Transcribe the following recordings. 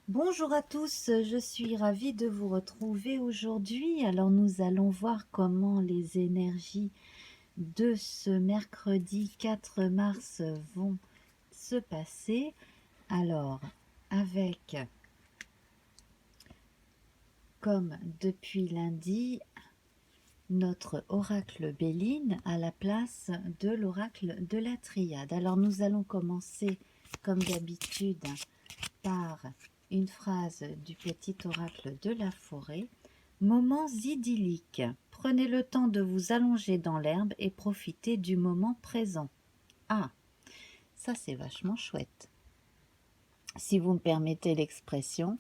Bonjour à tous, je suis ravie de vous retrouver aujourd'hui. Alors nous allons voir comment les énergies de ce mercredi 4 mars vont se passer. Alors, avec, comme depuis lundi, notre oracle Béline à la place de l'oracle de la Triade. Alors nous allons commencer, comme d'habitude, par une phrase du petit oracle de la forêt. Moments idylliques. Prenez le temps de vous allonger dans l'herbe et profitez du moment présent. Ah, ça c'est vachement chouette. Si vous me permettez l'expression,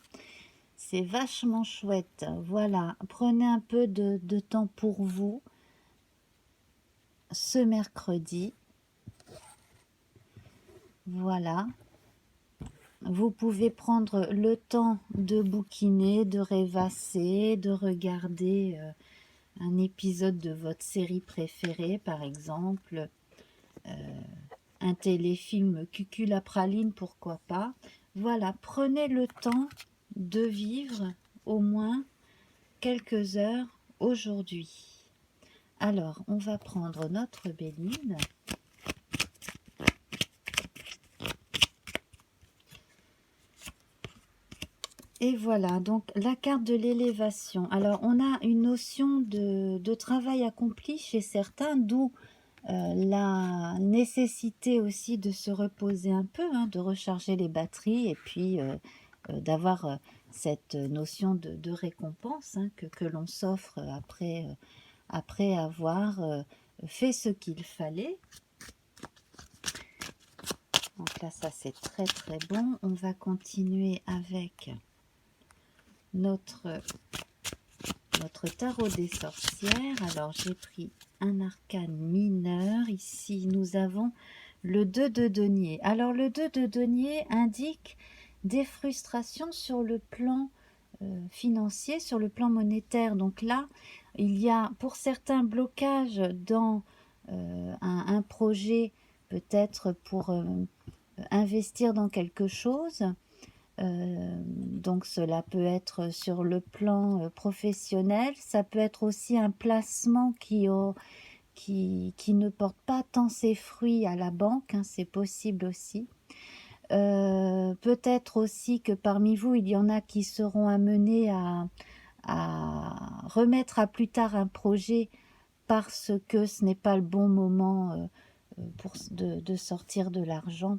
c'est vachement chouette. Voilà, prenez un peu de temps pour vous ce mercredi. Voilà, vous pouvez prendre le temps de bouquiner, de rêvasser, de regarder un épisode de votre série préférée, par exemple, un téléfilm Cuculapraline, pourquoi pas. Voilà, prenez le temps de vivre au moins quelques heures aujourd'hui. Alors, on va prendre notre Béline. Et voilà, donc la carte de l'élévation. Alors, on a une notion de travail accompli chez certains, d'où la nécessité aussi de se reposer un peu, hein, de recharger les batteries et puis d'avoir cette notion de récompense, hein, que l'on s'offre après avoir fait ce qu'il fallait. Donc là, ça c'est très très bon. On va continuer avec notre tarot des sorcières. Alors j'ai pris un arcane mineur. Ici nous avons le 2 de denier. Alors le 2 de denier indique des frustrations sur le plan financier, sur le plan monétaire. Donc là, il y a pour certains blocages dans un projet, peut-être pour investir dans quelque chose. Donc cela peut être sur le plan professionnel, ça peut être aussi un placement qui ne porte pas tant ses fruits à la banque, hein, c'est possible aussi. Peut-être aussi que parmi vous, il y en a qui seront amenés à remettre à plus tard un projet parce que ce n'est pas le bon moment de sortir de l'argent.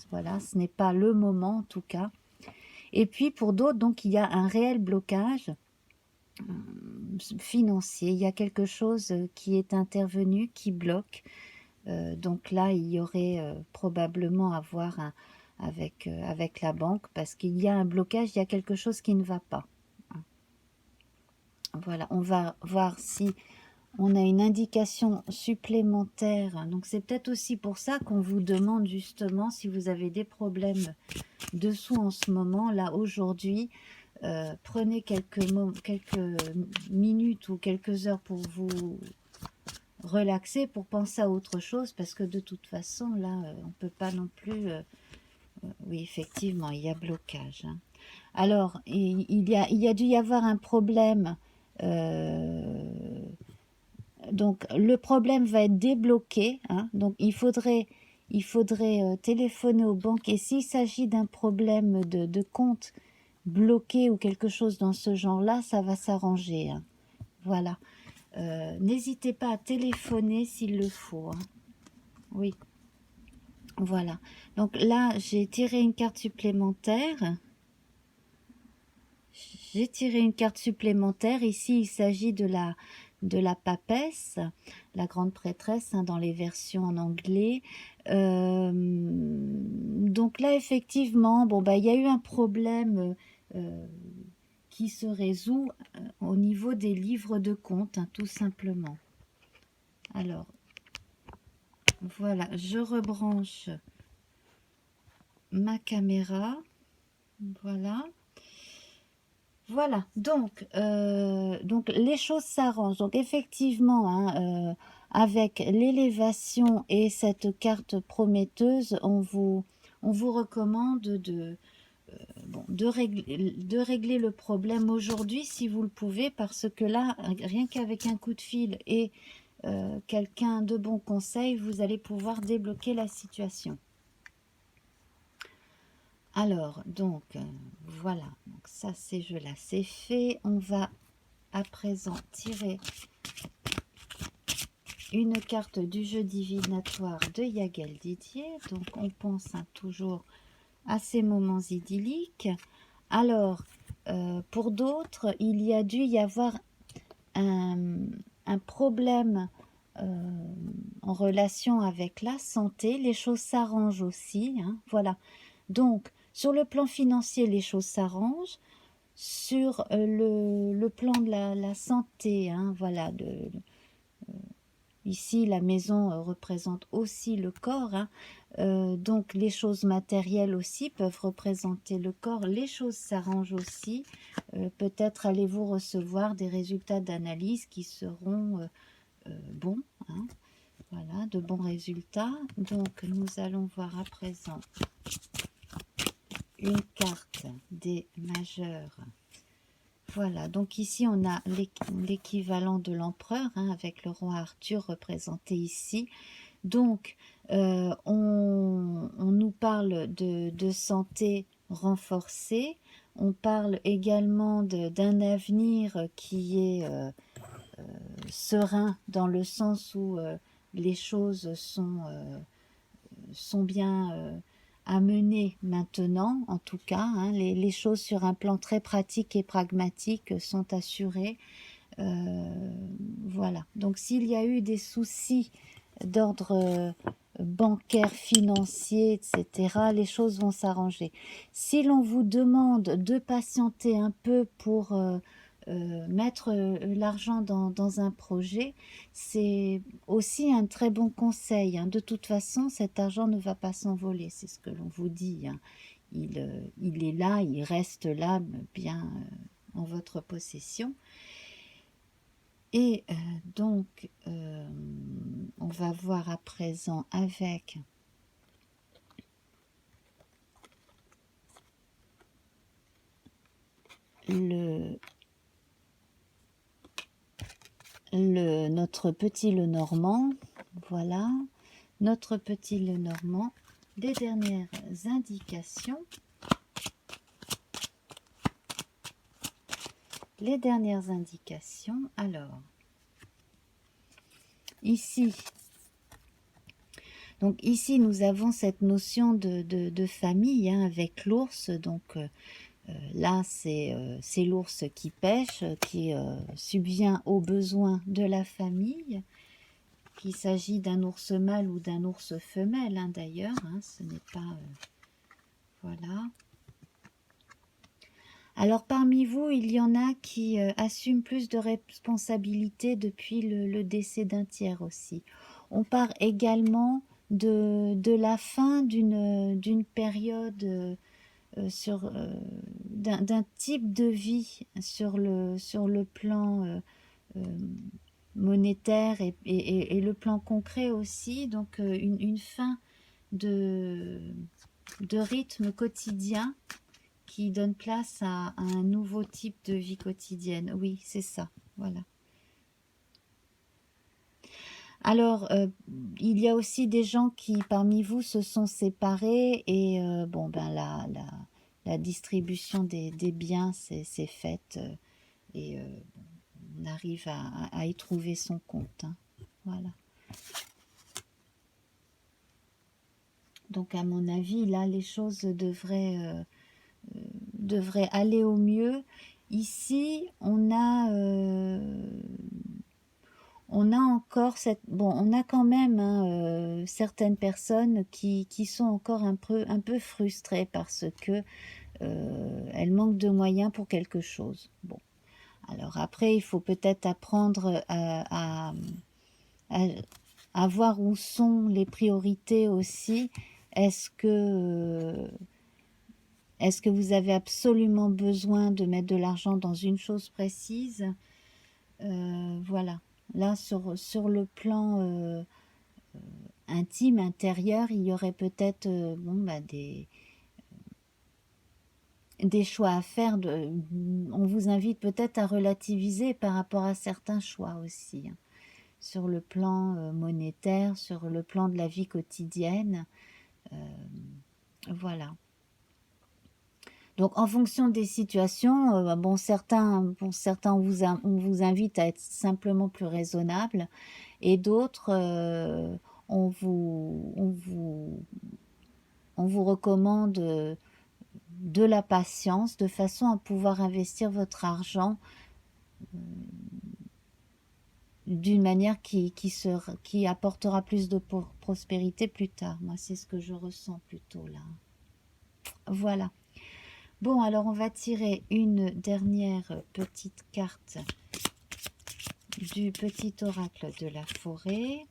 Voilà, ce n'est pas le moment en tout cas. Et puis pour d'autres, donc il y a un réel blocage financier. Il y a quelque chose qui est intervenu, qui bloque. Donc là, il y aurait probablement à voir avec la banque parce qu'il y a un blocage, il y a quelque chose qui ne va pas. Voilà, on va voir si on a une indication supplémentaire. Donc c'est peut-être aussi pour ça qu'on vous demande justement si vous avez des problèmes dessous en ce moment, là aujourd'hui. Prenez quelques minutes ou quelques heures pour vous relaxer, pour penser à autre chose, parce que de toute façon, là, on ne peut pas non plus... oui, effectivement, il y a blocage. Hein. Alors, il y a dû y avoir un problème. Donc, le problème va être débloqué. Hein, donc, il faudrait téléphoner aux banques. Et s'il s'agit d'un problème de compte bloqué ou quelque chose dans ce genre-là, ça va s'arranger. Hein. Voilà. N'hésitez pas à téléphoner s'il le faut. Hein. Oui. Voilà. Donc là, j'ai tiré une carte supplémentaire. J'ai tiré une carte supplémentaire. Ici, il s'agit de la papesse, la grande prêtresse, hein, dans les versions en anglais. Donc là, effectivement, bon, bah, il y a eu un problème qui se résout au niveau des livres de compte, hein, tout simplement. Alors, voilà, je rebranche ma caméra. Voilà. Voilà, donc les choses s'arrangent. Donc effectivement, hein, avec l'élévation et cette carte prometteuse, on vous recommande de de régler le problème aujourd'hui si vous le pouvez, parce que là, rien qu'avec un coup de fil et quelqu'un de bon conseil, vous allez pouvoir débloquer la situation. Alors, donc, voilà, donc ça c'est jeu-là, c'est fait. On va à présent tirer une carte du jeu divinatoire de Yagel Didier. Donc, on pense toujours à ces moments idylliques. Alors, pour d'autres, il y a dû y avoir un problème en relation avec la santé. Les choses s'arrangent aussi, hein, voilà. Donc, sur le plan financier, les choses s'arrangent. Sur le plan de la santé, hein, voilà, ici la maison représente aussi le corps, hein, donc les choses matérielles aussi peuvent représenter le corps, les choses s'arrangent aussi, peut-être allez-vous recevoir des résultats d'analyse qui seront bons, hein, voilà, de bons résultats. Donc nous allons voir à présent une carte des majeurs. Voilà, donc ici on a l'équivalent de l'empereur, hein, avec le roi Arthur représenté ici. Donc on nous parle de santé renforcée, on parle également d'un avenir qui est serein, dans le sens où les choses sont bien à mener maintenant, en tout cas, hein, les choses sur un plan très pratique et pragmatique sont assurées. Voilà, donc s'il y a eu des soucis d'ordre bancaire, financier, etc., les choses vont s'arranger. Si l'on vous demande de patienter un peu pour mettre l'argent dans un projet, c'est aussi un très bon conseil, hein. De toute façon, cet argent ne va pas s'envoler, c'est ce que l'on vous dit, hein. Il est là, il reste là, bien en votre possession. Et donc, on va voir à présent avec notre petit Lenormand. Voilà, notre petit Lenormand. Les dernières indications. Les dernières indications, alors, ici, donc ici nous avons cette notion de famille, hein, avec l'ours, donc là c'est l'ours qui pêche, qui subvient aux besoins de la famille, qu'il s'agit d'un ours mâle ou d'un ours femelle, hein, d'ailleurs, hein, ce n'est pas... voilà. Alors parmi vous, il y en a qui assument plus de responsabilités depuis le décès d'un tiers aussi. On part également de la fin d'une période, d'un type de vie sur le plan monétaire et le plan concret aussi. Donc une fin de rythme quotidien qui donne place à un nouveau type de vie quotidienne. Oui, c'est ça, voilà. Alors, il y a aussi des gens qui, parmi vous, se sont séparés et bon, ben la distribution des biens s'est faite et on arrive à y trouver son compte, hein. Voilà. Donc, à mon avis, là, les choses devraient aller au mieux. Ici, on a encore cette... Bon, on a quand même, hein, certaines personnes qui sont encore un peu frustrées parce que elles manquent de moyens pour quelque chose. Bon, alors après, il faut peut-être apprendre à voir où sont les priorités aussi. Est-ce que vous avez absolument besoin de mettre de l'argent dans une chose précise? Voilà. Là, sur le plan intime, intérieur, il y aurait peut-être bon, bah, des choix à faire. On vous invite peut-être à relativiser par rapport à certains choix aussi, hein, sur le plan monétaire, sur le plan de la vie quotidienne. Voilà. Donc, en fonction des situations, bon, certains, on vous invite à être simplement plus raisonnable, et d'autres, on vous recommande de la patience, de façon à pouvoir investir votre argent d'une manière qui apportera plus de prospérité plus tard. Moi, c'est ce que je ressens plutôt là. Voilà. Bon, alors on va tirer une dernière petite carte du petit oracle de la forêt.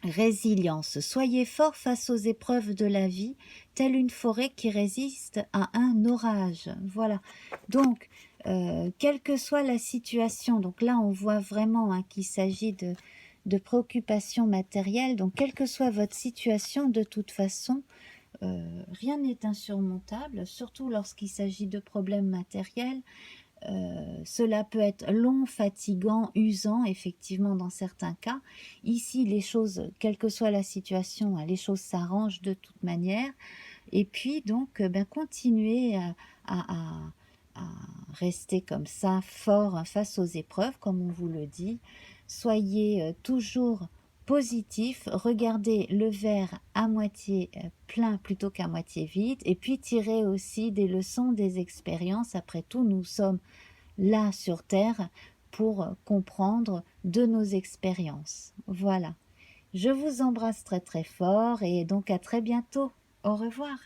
Résilience. Soyez fort face aux épreuves de la vie, telle une forêt qui résiste à un orage. Voilà. Donc, quelle que soit la situation, donc là on voit vraiment, hein, qu'il s'agit de préoccupations matérielles. Donc, quelle que soit votre situation, de toute façon, rien n'est insurmontable, surtout lorsqu'il s'agit de problèmes matériels. Cela peut être long, fatigant, usant, effectivement, dans certains cas. Ici, les choses, quelle que soit la situation, les choses s'arrangent de toute manière. Et puis, donc, continuez à rester comme ça, fort, hein, face aux épreuves, comme on vous le dit. Soyez toujours positif, regardez le verre à moitié plein plutôt qu'à moitié vide, et puis tirez aussi des leçons des expériences. Après tout, nous sommes là sur Terre pour comprendre de nos expériences. Voilà. Je vous embrasse très très fort et donc à très bientôt. Au revoir.